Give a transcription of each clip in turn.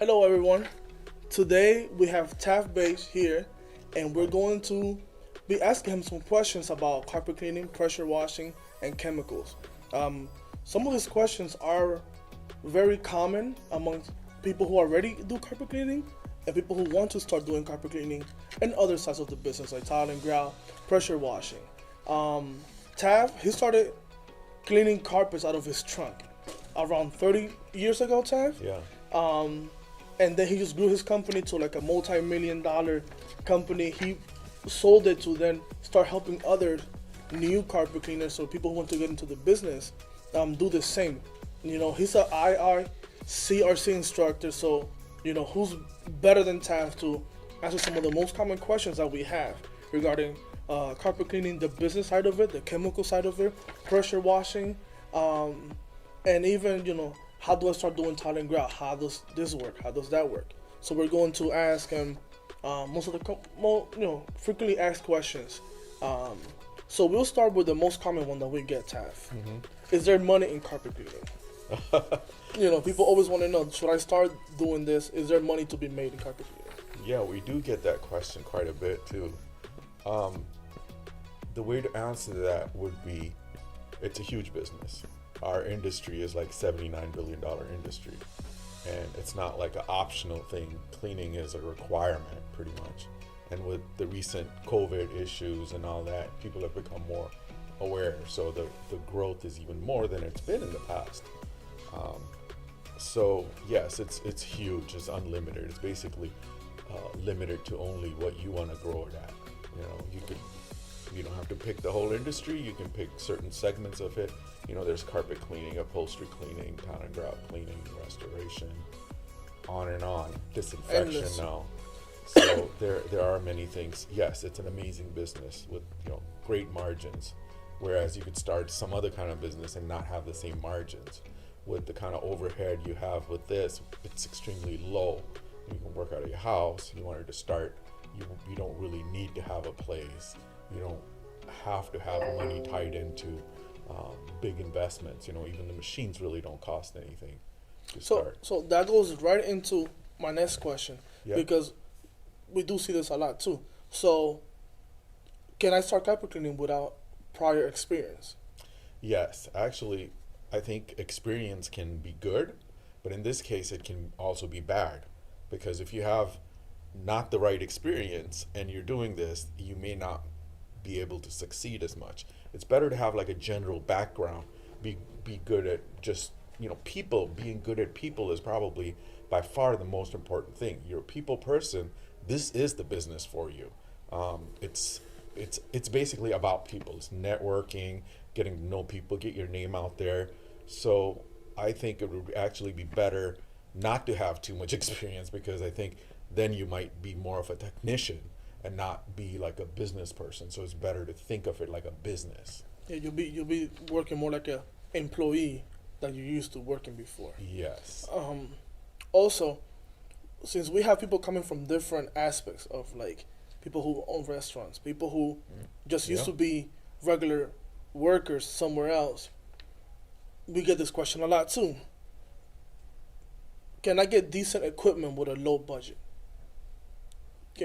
Hello, everyone. Today we have Taf Baig here, and we're going to be asking him some questions about carpet cleaning, pressure washing, and chemicals. Um, some of these questions are very common among people who already do carpet cleaning and people who want to start doing carpet cleaning and other sides of the business like tile and grout, pressure washing. Um, Tav, he started cleaning carpets out of his trunk around 30 years ago, Tav. Yeah. Um, and then he just grew his company to like a multi-million dollar company. He sold it to then start helping other new carpet cleaners, so people who want to get into the business do the same. He's a IRCRC instructor, so who's better than Tav to answer some of the most common questions that we have regarding carpet cleaning, the business side of it, the chemical side of it, pressure washing, and even how do I start doing tile and grout? How does this work? How does that work? So we're going to ask him most of the frequently asked questions. So we'll start with the most common one that we get, Taff. Is there money in carpet cleaning? People always want to know, should I start doing this? Is there money to be made in carpet cleaning? Yeah, we do get that question quite a bit too. The way to answer that would be, it's a huge business. Our industry is like $79 billion industry, and it's not like an optional thing. Cleaning is a requirement pretty much. And with the recent COVID issues and all that, people have become more aware. So the growth is even more than it's been in the past. So yes, it's huge. It's unlimited. It's basically limited to only what you want to grow it at. You don't have to pick the whole industry. You can pick certain segments of it. There's carpet cleaning, upholstery cleaning, tile and grout cleaning, restoration, on and on. Disinfection Endless. now. So there are many things. Yes, it's an amazing business with great margins. Whereas you could start some other kind of business and not have the same margins. With the kind of overhead you have with this, it's extremely low. You can work out of your house. You wanted to start. You don't really need to have a place. You don't have to have money tied into big investments. Even the machines really don't cost anything to start. So that goes right into my next question, Yeah. because we do see this a lot too. So can I start carpet cleaning without prior experience? Yes, actually, I think experience can be good, but in this case, it can also be bad. Because if you have not the right experience and you're doing this, you may not be able to succeed as much. It's better to have like a general background, be good at just, people. Being good at people is probably by far the most important thing. You're a people person. This is the business for you. It's basically about people. It's networking, getting to know people, get your name out there. So I think it would actually be better not to have too much experience, because I think then you might be more of a technician and not be like a business person. So it's better to think of it like a business. Yeah, you'll be working more like a employee than you used to working before. Yes. Also, since we have people coming from different aspects of like people who own restaurants, people who just used Yeah. to be regular workers somewhere else, we get this question a lot too. Can I get decent equipment with a low budget?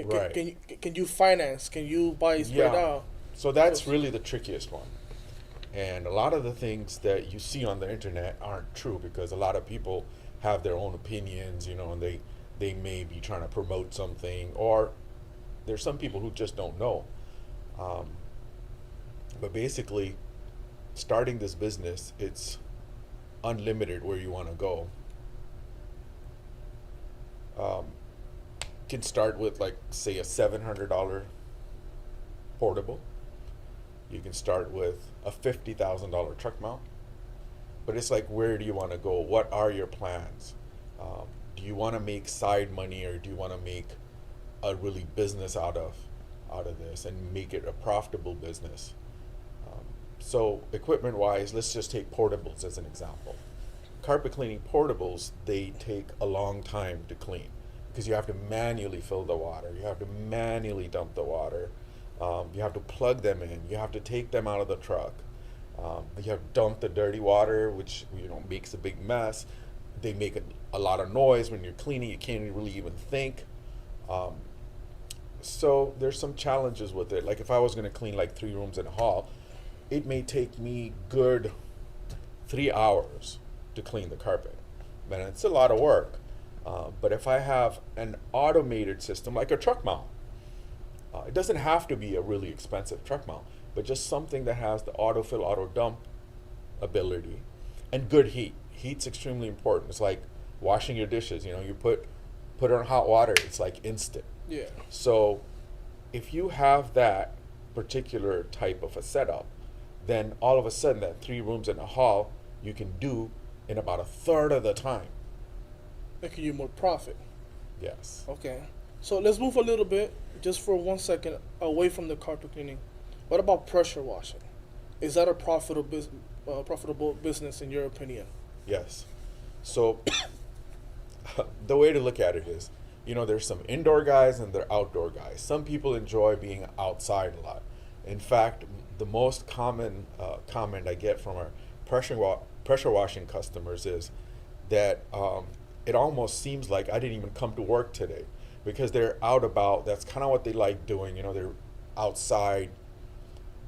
Right. Can you finance? Can you buy spread Yeah. out? So that's really the trickiest one. And a lot of the things that you see on the internet aren't true, because a lot of people have their own opinions, and they may be trying to promote something, or there's some people who just don't know. Um, but basically, starting this business, it's unlimited where you want to go. Um, can start with like say a $700 portable. You can start with a $50,000 truck mount. But it's like, where do you want to go? What are your plans? Do you want to make side money, or do you want to make a really business out of this and make it a profitable business? So equipment wise, let's just take portables as an example. Carpet cleaning portables, they take a long time to clean, because you have to manually fill the water. You have to manually dump the water. You have to plug them in. You have to take them out of the truck. You have to dump the dirty water, which makes a big mess. they make a lot of noise when you're cleaning. You can't really even think. Um, so there's some challenges with it. Like if I was going to clean like 3 rooms in a hall, it may take me good 3 hours to clean the carpet. Man, it's a lot of work. But if I have an automated system like a truck mount, it doesn't have to be a really expensive truck mount, but just something that has the autofill, auto dump ability and good heat. Heat's extremely important. It's like washing your dishes. You know, you put it on hot water, it's like instant. Yeah. So if you have that particular type of a setup, then all of a sudden that 3 rooms in a hall you can do in about a third of the time. Making you more profit. Yes. Okay. So let's move a little bit, just for 1 second, away from the carpet cleaning. What about pressure washing? Is that a profitable business in your opinion? Yes. So the way to look at it is, you know, there's some indoor guys and there are outdoor guys. Some people enjoy being outside a lot. In fact, the most common comment I get from our pressure washing customers is that it almost seems like I didn't even come to work today, because they're out about. That's kind of what they like doing. You know, they're outside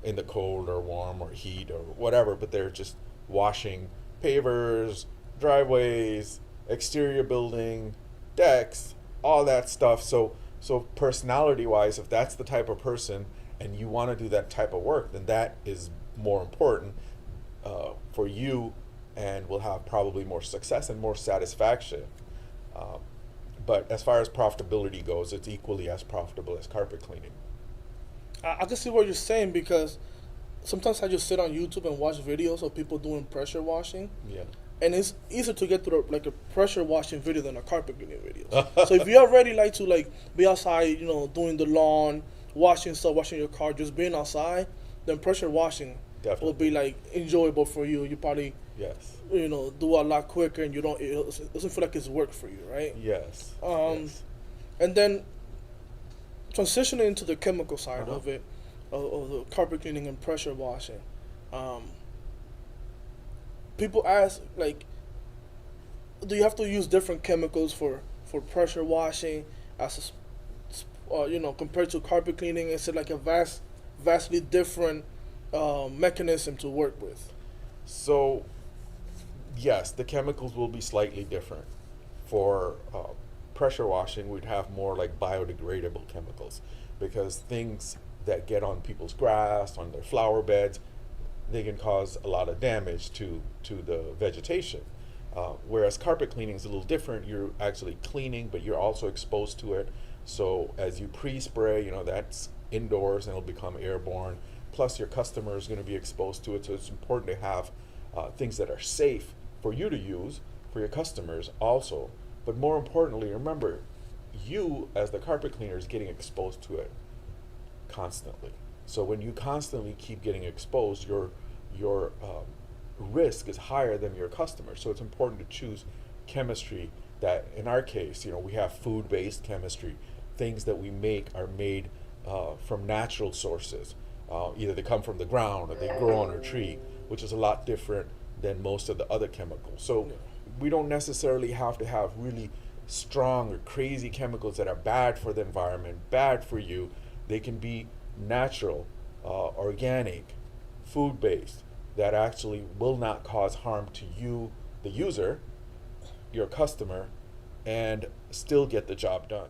in the cold or warm or heat or whatever, but they're just washing pavers, driveways, exterior building, decks, all that stuff. So personality wise, if that's the type of person and you want to do that type of work, then that is more important for you, and will have probably more success and more satisfaction. But as far as profitability goes, it's equally as profitable as carpet cleaning. I can see what you're saying, because sometimes I just sit on YouTube and watch videos of people doing pressure washing. Yeah. And it's easier to get through like a pressure washing video than a carpet cleaning video. So if you already like to like be outside, you know, doing the lawn, washing stuff, washing your car, just being outside, then pressure washing Definitely. will be like enjoyable for you. You probably, Yes. you know, do a lot quicker, and you don't, it doesn't feel like it's work for you, right? Yes. Yes. And then transitioning into the chemical side Uh-huh. of it, of the carpet cleaning and pressure washing. People ask, like, do you have to use different chemicals for pressure washing as you know, compared to carpet cleaning? Is it like a vastly different mechanism to work with? So, yes, the chemicals will be slightly different. For pressure washing, we'd have more like biodegradable chemicals, because things that get on people's grass, on their flower beds, they can cause a lot of damage to the vegetation. Whereas carpet cleaning is a little different. You're actually cleaning, but you're also exposed to it. So as you pre-spray, you know, that's indoors and it'll become airborne. Plus your customer is going to be exposed to it. So it's important to have things that are safe for you to use, for your customers also. But more importantly, remember, you as the carpet cleaner is getting exposed to it constantly. So when you constantly keep getting exposed, your risk is higher than your customer. So it's important to choose chemistry that, in our case, you know, we have food-based chemistry. Things that we make are made from natural sources. Either they come from the ground or they grow on a tree, which is a lot different than most of the other chemicals. So we don't necessarily have to have really strong or crazy chemicals that are bad for the environment, bad for you. They can be natural, organic, food-based, that actually will not cause harm to you, the user, your customer, and still get the job done.